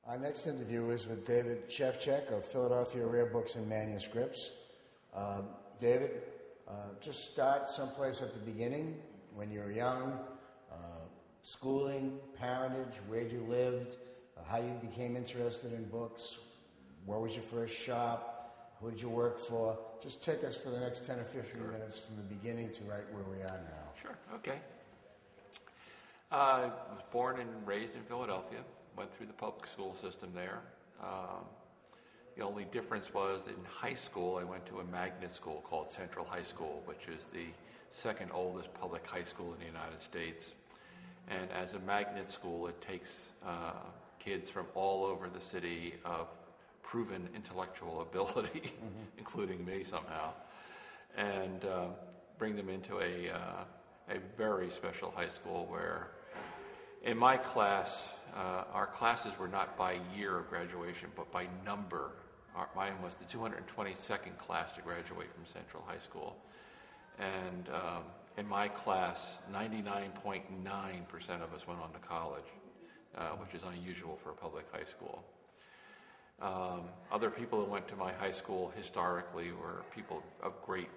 Our next interview is with David Szewczyk of Philadelphia Rare Books and Manuscripts. David, just start someplace at the beginning, when you were young, schooling, parentage, where you lived, how you became interested in books, where was your first shop, who did you work for? Just take us for the next 10 or 15 minutes from the beginning to right where we are now. Sure, okay. I was born and raised in Philadelphia, went through the public school system there. The only difference was in high school, I went to a magnet school called Central High School, which is the second oldest public high school in the United States. And as a magnet school, it takes kids from all over the city of proven intellectual ability, including me somehow, and bring them into a very special high school where, in my class, our classes were not by year of graduation, but by number. Mine was the 222nd class to graduate from Central High School. And in my class, 99.9% of us went on to college, which is unusual for a public high school. Other people who went to my high school historically were people of great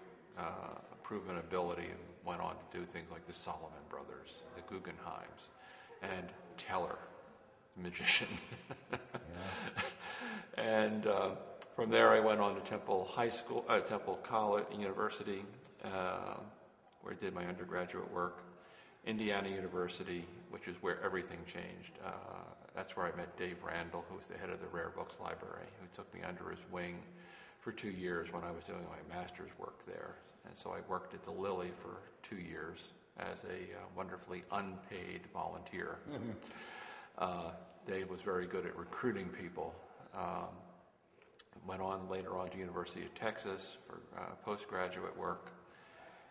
proven ability and went on to do things like the Solomon Brothers, the Guggenheims, and Teller, the magician. And from there I went on to Temple College University, where I did my undergraduate work. Indiana University, which is where everything changed. That's where I met Dave Randall, who was the head of the Rare Books Library, who took me under his wing for 2 years when I was doing my master's work there. And so I worked at the Lilly for 2 years as a wonderfully unpaid volunteer. Dave was very good at recruiting people. Went on later on to University of Texas for postgraduate work,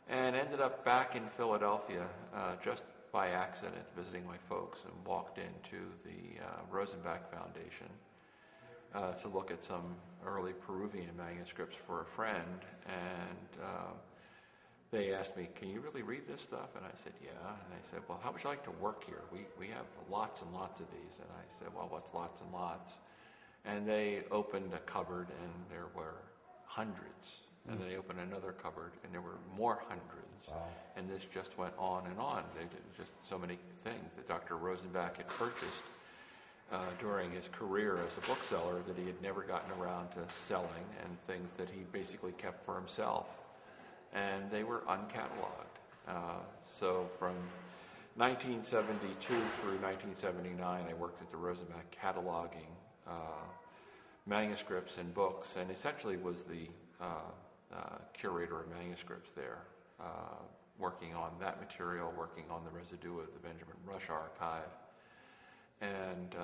and ended up back in Philadelphia just by accident, visiting my folks, and walked into the Rosenbach Foundation to look at some early Peruvian manuscripts for a friend, and they asked me, "Can you really read this stuff?" And I said, "Yeah." And I said, "Well, how would you like to work here? We have lots and lots of these." And I said, "Well, what's lots and lots?" And they opened a cupboard, and there were hundreds. And then they opened another cupboard, and there were more hundreds. Wow. And this just went on and on. They did just so many things that Dr. Rosenbach had purchased during his career as a bookseller that he had never gotten around to selling, and things that he basically kept for himself. And they were uncatalogued. So from 1972 through 1979, I worked at the Rosenbach cataloging manuscripts and books, and essentially was the curator of manuscripts there, working on that material, working on the residue of the Benjamin Rush archive. And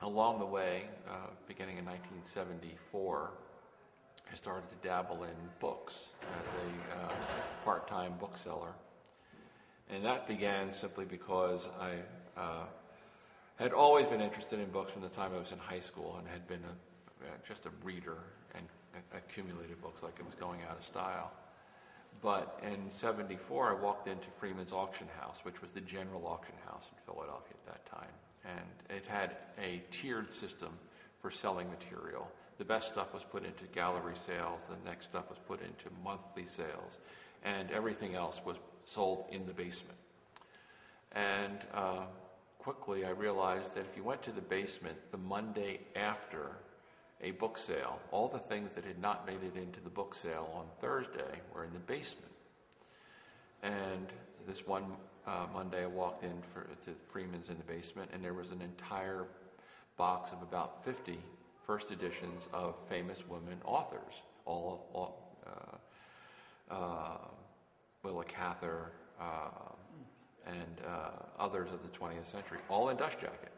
along the way, beginning in 1974, I started to dabble in books as a part-time bookseller. And that began simply because I had always been interested in books from the time I was in high school, and had been just a reader and accumulated books like it was going out of style. But in 74, I walked into Freeman's Auction House, which was the general auction house in Philadelphia at that time. And it had a tiered system for selling material. The best stuff was put into gallery sales, the next stuff was put into monthly sales, and everything else was sold in the basement. And quickly I realized that if you went to the basement the Monday after a book sale, all the things that had not made it into the book sale on Thursday were in the basement. And this one Monday I walked in to Freeman's in the basement, and there was an entire box of about 50 first editions of famous women authors, Willa Cather, and others of the 20th century, all in dust jacket.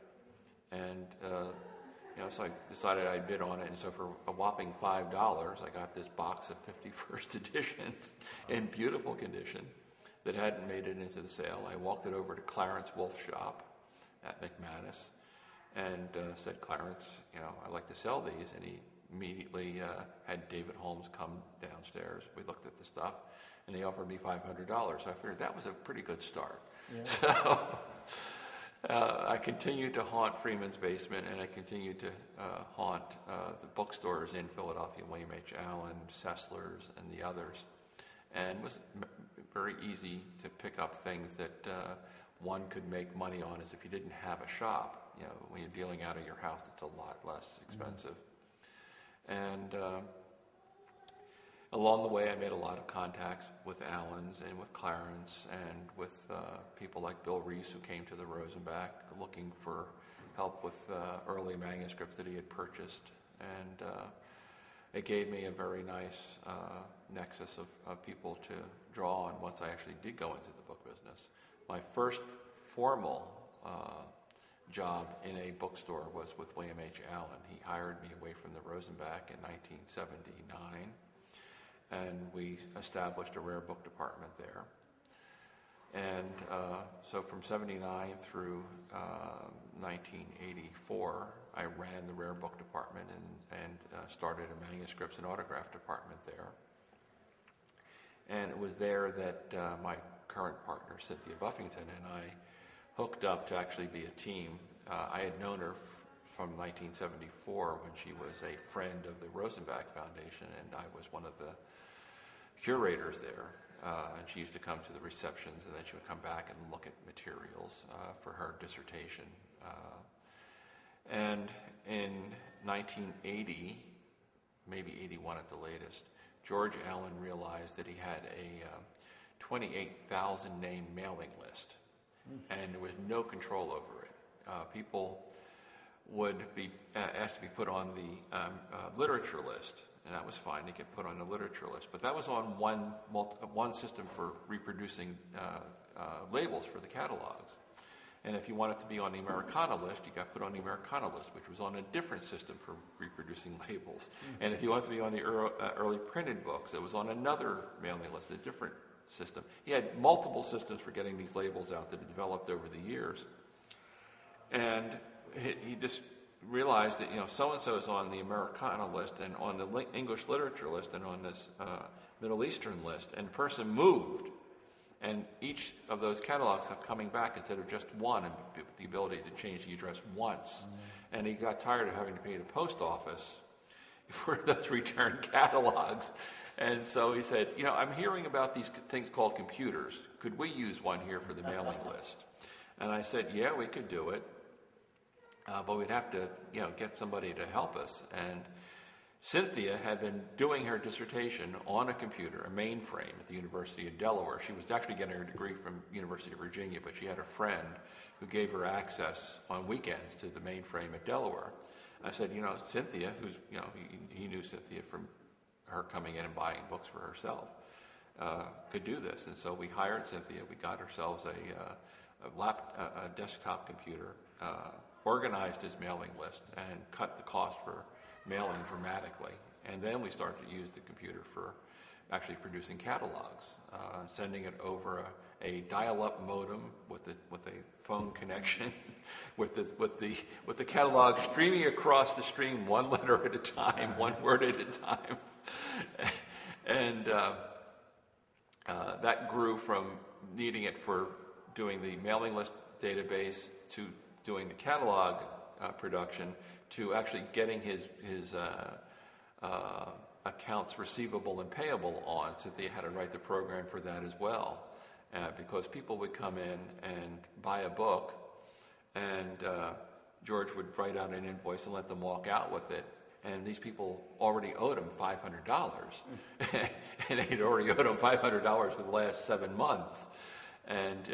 And so I decided I'd bid on it, and so for a whopping $5, I got this box of 50 first editions in beautiful condition that hadn't made it into the sale. I walked it over to Clarence Wolf's shop at McManus and said, "Clarence, I'd like to sell these." And he immediately had David Holmes come downstairs. We looked at the stuff, and he offered me $500. So I figured that was a pretty good start. Yeah. So I continued to haunt Freeman's Basement, and I continued to haunt the bookstores in Philadelphia, William H. Allen, Sessler's, and the others. And it was very easy to pick up things that one could make money on as if you didn't have a shop. You know, when you're dealing out of your house, it's a lot less expensive. And along the way, I made a lot of contacts with Allen's and with Clarence and with people like Bill Reese, who came to the Rosenbach looking for help with early manuscripts that he had purchased. And it gave me a very nice nexus of people to draw on once I actually did go into the book business. My first formal job in a bookstore was with William H. Allen. He hired me away from the Rosenbach in 1979. And we established a rare book department there. And so from 79 through 1984, I ran the rare book department and started a manuscripts and autograph department there. And it was there that my current partner, Cynthia Buffington, and I hooked up to actually be a team. I had known her from 1974 when she was a friend of the Rosenbach Foundation, and I was one of the curators there. And she used to come to the receptions, and then she would come back and look at materials for her dissertation. And in 1980, maybe 81 at the latest, George Allen realized that he had a 28,000 name mailing list, and there was no control over it. People would be asked to be put on the literature list, and that was fine to get put on the literature list. But that was on one system for reproducing labels for the catalogs. And if you wanted to be on the Americana list, you got put on the Americana list, which was on a different system for reproducing labels. And if you wanted to be on the early printed books, it was on another mailing list, a different system. He had multiple systems for getting these labels out that had developed over the years. And he just realized that, so-and-so is on the Americana list and on the English literature list and on this Middle Eastern list, and the person moved. And each of those catalogs are coming back instead of just one, and with the ability to change the address once. And he got tired of having to pay the post office for those return catalogs. And so he said, I'm hearing about these things called computers. Could we use one here for the mailing list? And I said, yeah, we could do it. But we'd have to, get somebody to help us. And Cynthia had been doing her dissertation on a computer, a mainframe at the University of Delaware. She was actually getting her degree from University of Virginia, but she had a friend who gave her access on weekends to the mainframe at Delaware. I said, Cynthia, who's, he knew Cynthia from her coming in and buying books for herself, could do this. And so we hired Cynthia. We got ourselves a desktop computer, organized his mailing list, and cut the cost for mailing dramatically. And then we started to use the computer for actually producing catalogs, sending it over a dial-up modem with a phone connection, with the catalog streaming across the stream one letter at a time, one word at a time. And that grew from needing it for doing the mailing list database to doing the catalog production to actually getting his accounts receivable and payable on. Cynthia had to write the program for that as well, because people would come in and buy a book, and George would write out an invoice and let them walk out with it. And these people already owed him $500, and they'd already owed him $500 for the last 7 months. And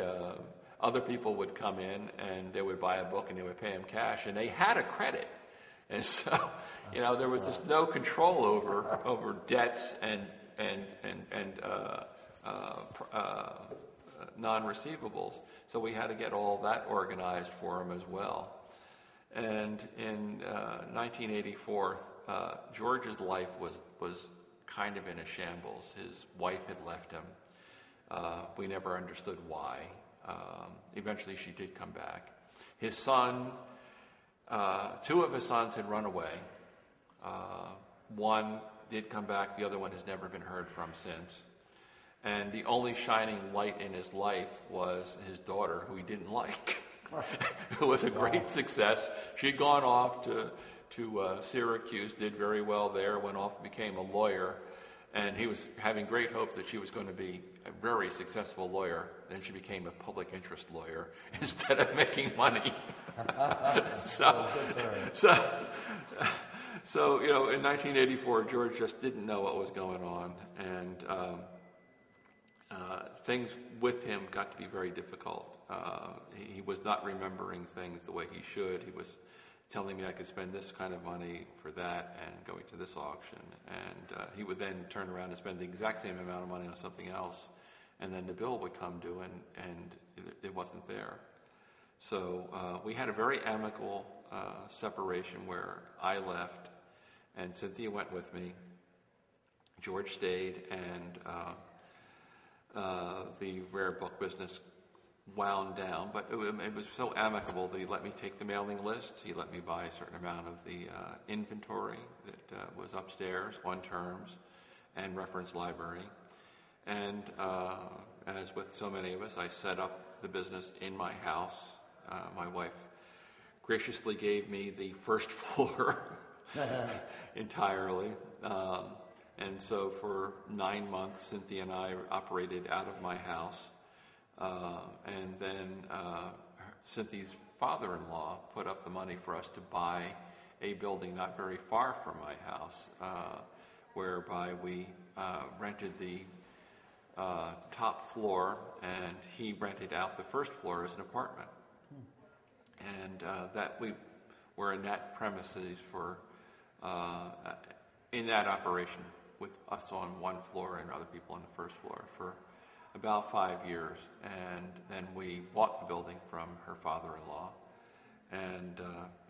other people would come in and they would buy a book and they would pay him cash, and they had a credit. And so, there was just no control over debts and non-receivables. So we had to get all that organized for him as well. And in 1984, George's life was kind of in a shambles. His wife had left him. We never understood why. Eventually she did come back. His son, 2 of his sons had run away. One did come back. The other one has never been heard from since. And the only shining light in his life was his daughter, who he didn't like. It was a great success. She'd gone off to Syracuse, did very well there, went off and became a lawyer, and he was having great hopes that she was going to be a very successful lawyer. Then she became a public interest lawyer instead of making money. So, in 1984, George just didn't know what was going on, and things with him got to be very difficult. He was not remembering things the way he should. He was telling me I could spend this kind of money for that and going to this auction. And he would then turn around and spend the exact same amount of money on something else, and then the bill would come due, and it wasn't there. So we had a very amicable separation where I left, and Cynthia went with me. George stayed, and the rare book business wound down, but it was so amicable that he let me take the mailing list. He let me buy a certain amount of the inventory that was upstairs on terms and reference library. And as with so many of us, I set up the business in my house. My wife graciously gave me the first floor entirely. And so for 9 months, Cynthia and I operated out of my house. And then Cynthia's father-in-law put up the money for us to buy a building not very far from my house, whereby we rented the top floor, and he rented out the first floor as an apartment. And that we were in that premises for, in that operation, with us on one floor and other people on the first floor for about 5 years. And then we bought the building from her father-in-law and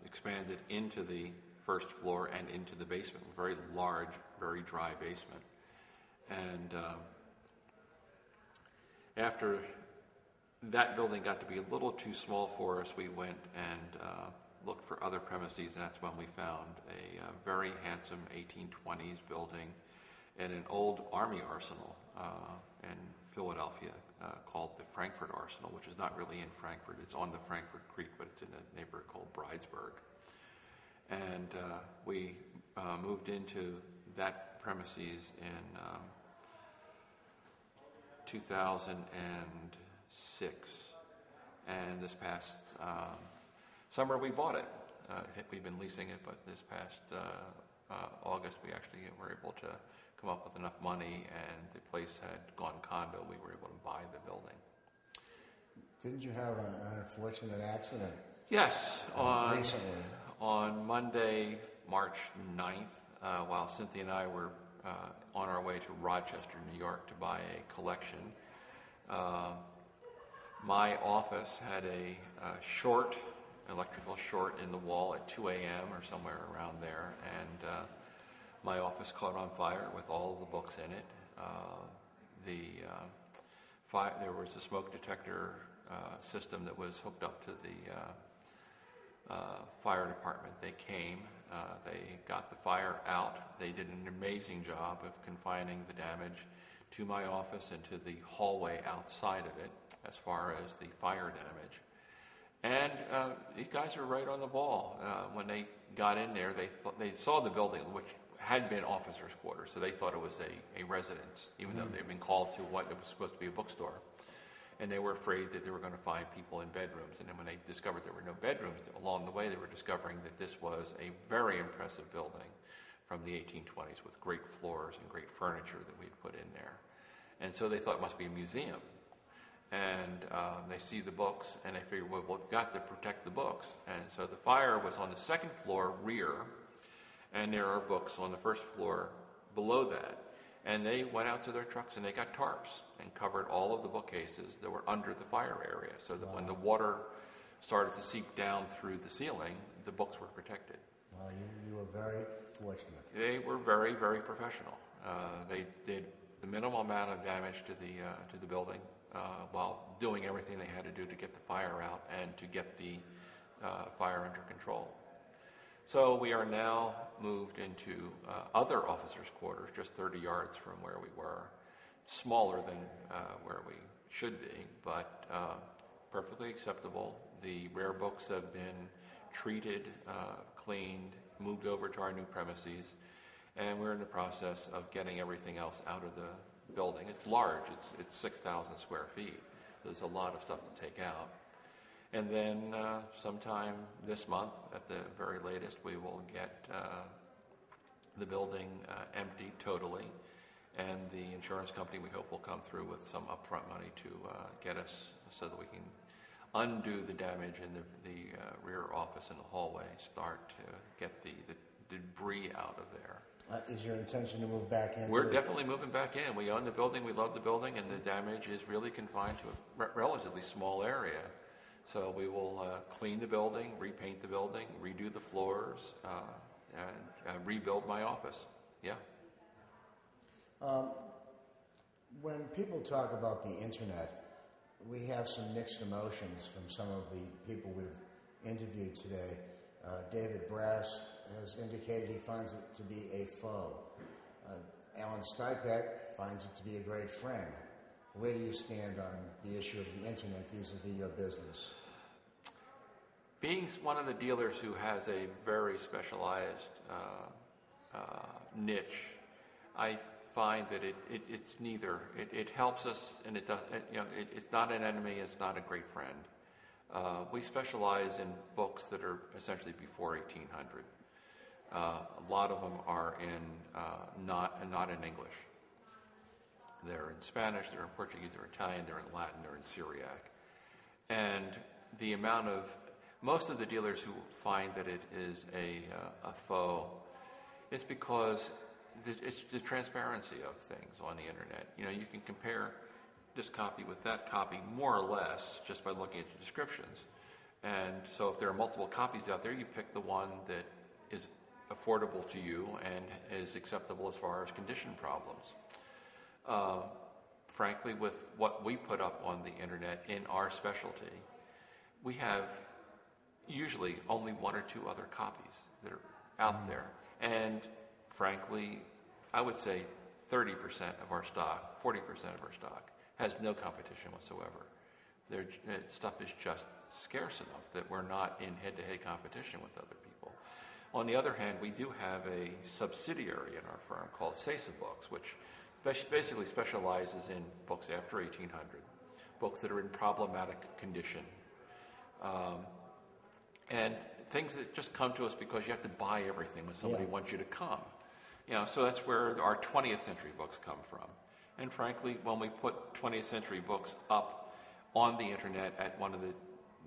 expanded into the first floor and into the basement, a very large, very dry basement. And after that building got to be a little too small for us, we went and looked for other premises, and that's when we found a very handsome 1820s building in an old Army arsenal in Philadelphia called the Frankfurt Arsenal, which is not really in Frankfurt. It's on the Frankfurt Creek, but it's in a neighborhood called Bridesburg. And we moved into that premises in 2006. And this past summer we bought it. We've been leasing it, but this past August we actually were able to come up with enough money, and the place had gone condo. We were able to buy the building. Didn't you have an unfortunate accident? Yes. Recently. On Monday, March 9th, while Cynthia and I were on our way to Rochester, New York to buy a collection, my office had a electrical short in the wall at 2 a.m. or somewhere around there, and my office caught on fire with all of the books in it. There was a smoke detector system that was hooked up to the fire department. They came, they got the fire out. They did an amazing job of confining the damage to my office and to the hallway outside of it as far as the fire damage. And these guys were right on the ball. When they got in there, they saw the building, which had been officers' quarters, so they thought it was a residence, even though they'd been called to what it was supposed to be a bookstore. And they were afraid that they were going to find people in bedrooms. And then when they discovered there were no bedrooms, along the way they were discovering that this was a very impressive building from the 1820s with great floors and great furniture that we'd put in there. And so they thought it must be a museum. And they see the books, and they figured, well, we've got to protect the books. And so the fire was on the second floor rear, and there are books on the first floor below that. And they went out to their trucks, and they got tarps and covered all of the bookcases that were under the fire area, so that when the water started to seep down through the ceiling, the books were protected. Well, you were very fortunate. They were very, very professional. They did the minimal amount of damage to the building, while doing everything they had to do to get the fire out and to get the fire under control. So we are now moved into other officers' quarters, just 30 yards from where we were, smaller than where we should be, but perfectly acceptable. The rare books have been treated, cleaned, moved over to our new premises, and we're in the process of getting everything else out of the building. It's large. It's 6,000 square feet. There's a lot of stuff to take out. And then sometime this month, at the very latest, we will get the building emptied totally, and the insurance company, we hope, will come through with some upfront money to get us so that we can undo the damage in the rear office and the hallway, start to get the debris out of there. Is your intention to move back in? We're definitely moving back in. We own the building, we love the building, and the damage is really confined to a relatively small area. So we will clean the building, repaint the building, redo the floors, and rebuild my office. Yeah. When people talk about the internet, we have some mixed emotions from some of the people we've interviewed today. David Brass has indicated he finds it to be a foe. Alan Stipek finds it to be a great friend. Where do you stand on the issue of the internet vis-a-vis your business? Being one of the dealers who has a very specialized niche, I find that it's neither. It helps us, and it's not an enemy. It's not a great friend. We specialize in books that are essentially before 1800. A lot of them are not in English. They're in Spanish, they're in Portuguese, they're Italian, they're in Latin, they're in Syriac. And the amount of, most of the dealers who find that it is a foe, it's because it's the transparency of things on the internet. You can compare this copy with that copy more or less just by looking at the descriptions. And so if there are multiple copies out there, you pick the one that is affordable to you and is acceptable as far as condition problems. Frankly, with what we put up on the internet in our specialty, we have usually only one or two other copies that are out there. And frankly, I would say 30% of our stock, 40% of our stock, has no competition whatsoever. Stuff is just scarce enough that we're not in head-to-head competition with other people. On the other hand, we do have a subsidiary in our firm called Books, which basically specializes in books after 1800, books that are in problematic condition, and things that just come to us because you have to buy everything when somebody wants you to come. So that's where our 20th century books come from. And frankly, when we put 20th century books up on the internet at one of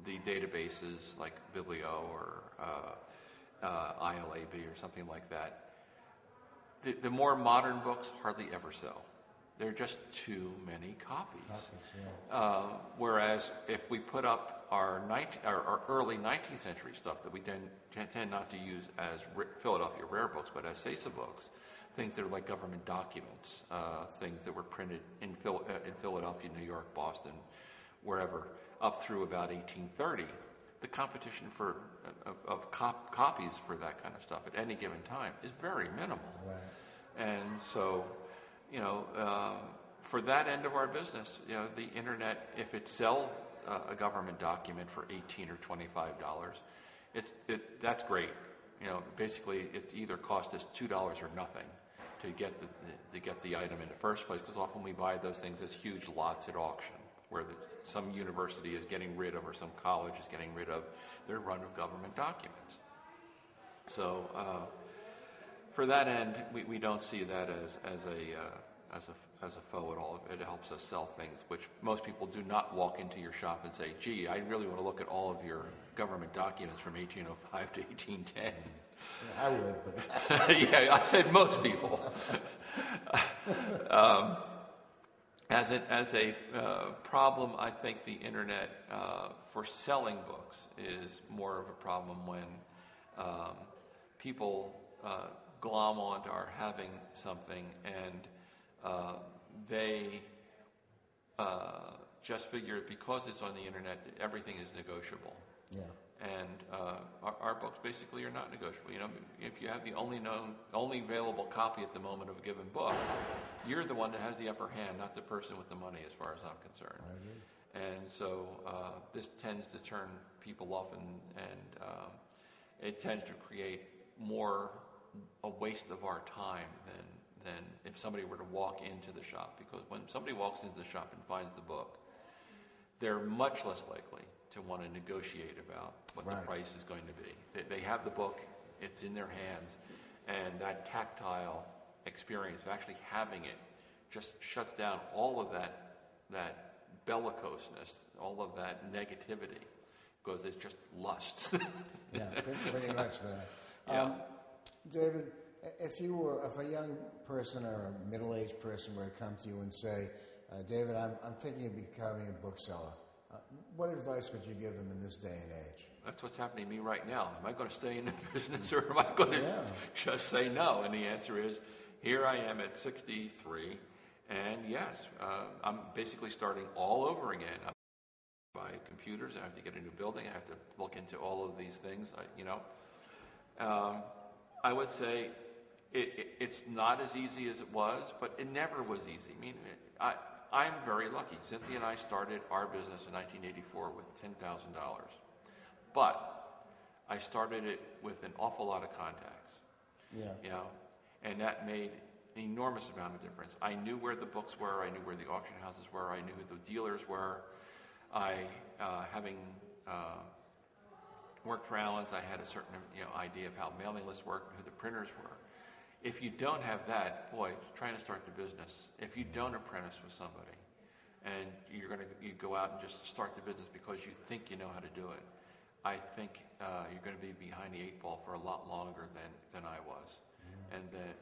the databases like Biblio or ILAB or something like that, the more modern books hardly ever sell. There are just too many copies. Whereas if we put up our early 19th century stuff that we tend not to use as Philadelphia rare books, but as CESA books, things that are like government documents, things that were printed in Philadelphia, New York, Boston, wherever, up through about 1830, the competition of copies for that kind of stuff at any given time is very minimal. Right. And so, for that end of our business, the internet, if it sells a government document for $18 or $25, that's great. Basically, it's either cost us $2 or nothing to get the item in the first place, because often we buy those things as huge lots at auction, where some university is getting rid of, or some college is getting rid of, their run of government documents. So for that end, we don't see that as a foe at all. It helps us sell things, which most people do not walk into your shop and say, gee, I really want to look at all of your government documents from 1805 to 1810. I would, but... Yeah, I said most people. As a problem, I think the internet for selling books is more of a problem when people glom onto our having something and they just figure because it's on the internet that everything is negotiable. Yeah. And our books basically are not negotiable. If you have the only available copy at the moment of a given book, you're the one that has the upper hand, not the person with the money, as far as I'm concerned. I agree. And so this tends to turn people off, and it tends to create more a waste of our time than if somebody were to walk into the shop. Because when somebody walks into the shop and finds the book, they're much less likely to want to negotiate about what the price is going to be. They have the book, it's in their hands, and that tactile experience of actually having it just shuts down all of that bellicoseness, all of that negativity, because it's just lust. Yeah, pretty much that. Yeah. David, if a young person or a middle-aged person were to come to you and say, David, I'm thinking of becoming a bookseller, what advice would you give them in this day and age? That's what's happening to me right now. Am I going to stay in the business, or am I going to just say no? And the answer is, here I am at 63, and yes, I'm basically starting all over again. I have to buy computers, I have to get a new building, I have to look into all of these things. I would say it's not as easy as it was, but it never was easy. I mean, I'm very lucky. Cynthia and I started our business in 1984 with $10,000. But I started it with an awful lot of contacts. Yeah. And that made an enormous amount of difference. I knew where the books were. I knew where the auction houses were. I knew who the dealers were. Having worked for Allen's, I had a certain idea of how mailing lists worked and who the printers were. If you don't have that, boy, trying to start the business, if you don't apprentice with somebody and you go out and just start the business because you think you know how to do it, I think you're going to be behind the eight ball for a lot longer than I was. And that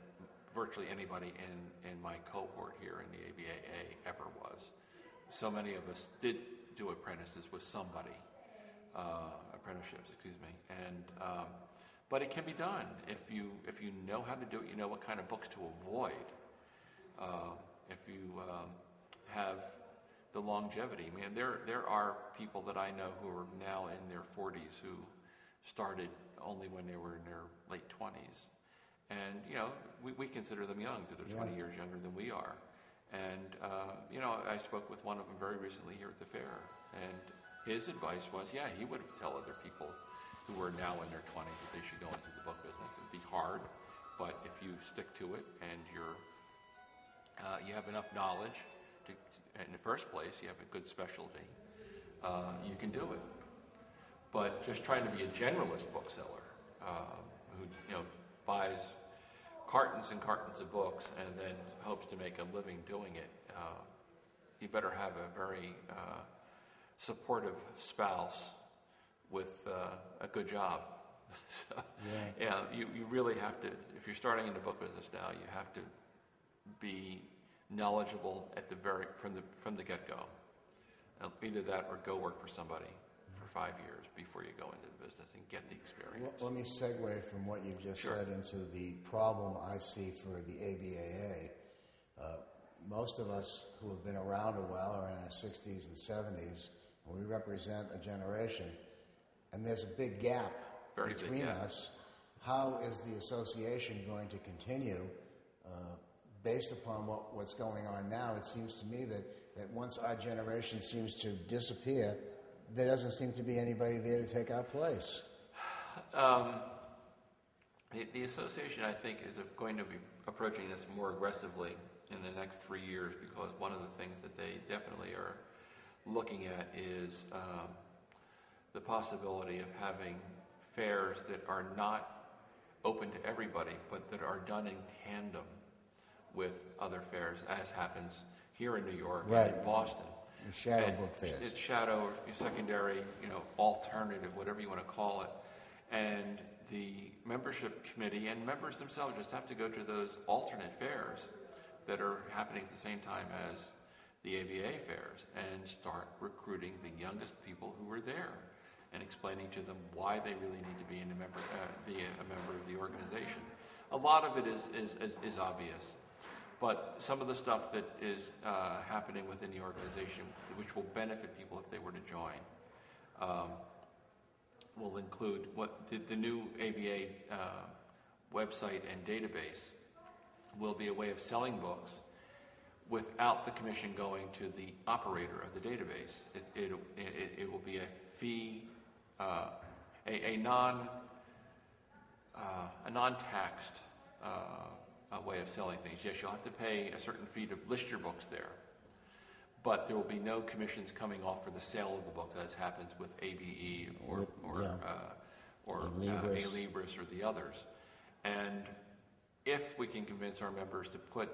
virtually anybody in my cohort here in the ABAA ever was. So many of us did do apprentices with somebody, apprenticeships, and but it can be done if you know how to do it. You know what kind of books to avoid. If you have the longevity. I mean, there are people that I know who are now in their 40s who started only when they were in their late 20s. And, we consider them young because they're 20 years younger than we are. And, I spoke with one of them very recently here at the fair. And his advice was, he would tell other people who are now in their 20s that they should go into the book business. It'd be hard, but if you stick to it and you have enough knowledge in the first place, you have a good specialty, you can do it. But just trying to be a generalist bookseller who buys cartons and cartons of books and then hopes to make a living doing it, you better have a very supportive spouse with a good job. So, you really have to, if you're starting in the book business now, you have to be knowledgeable at from the get-go. Either that or go work for somebody for 5 years before you go into the business and get the experience. Well, let me segue from what you've just said into the problem I see for the ABAA. Most of us who have been around a while are in our 60s and 70s, and we represent a generation, and there's a big gap between us. How is the association going to continue based upon what's going on now? It seems to me that once our generation seems to disappear, there doesn't seem to be anybody there to take our place. The association, I think, is going to be approaching this more aggressively in the next 3 years, because one of the things that they definitely are looking at is the possibility of having fairs that are not open to everybody, but that are done in tandem with other fairs, as happens here in New York and in Boston. Shadow book fairs. It's shadow, secondary, alternative, whatever you want to call it. And the membership committee and members themselves just have to go to those alternate fairs that are happening at the same time as the ABA fairs and start recruiting the youngest people who are there and explaining to them why they really need to be a member of the organization. A lot of it is obvious, but some of the stuff that is happening within the organization, which will benefit people if they were to join, will include the new ABA website and database will be a way of selling books without the commission going to the operator of the database. It will be a fee, a non-taxed way of selling things. Yes, you'll have to pay a certain fee to list your books there, but there will be no commissions coming off for the sale of the books, as happens with ABE or A Libris or the others. And if we can convince our members to put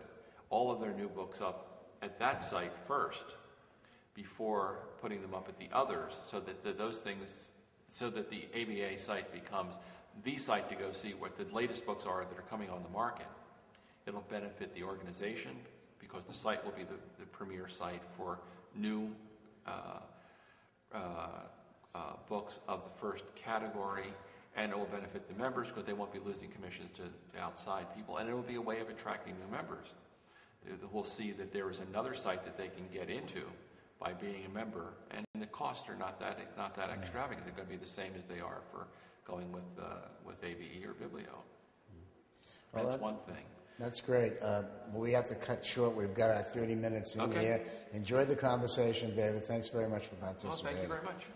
all of their new books up at that site first, before putting them up at the others, so that the ABA site becomes the site to go see what the latest books are that are coming on the market, it'll benefit the organization, because the site will be the premier site for new books of the first category, and it will benefit the members because they won't be losing commissions to outside people, and it will be a way of attracting new members. We'll see that there is another site that they can get into by being a member, and the costs are not that extravagant. They're going to be the same as they are for going with ABE or Biblio. Well, that's one thing. That's great. We have to cut short. We've got our 30 minutes in here. Enjoy the conversation, David. Thanks very much for participating. Well, thank you very much.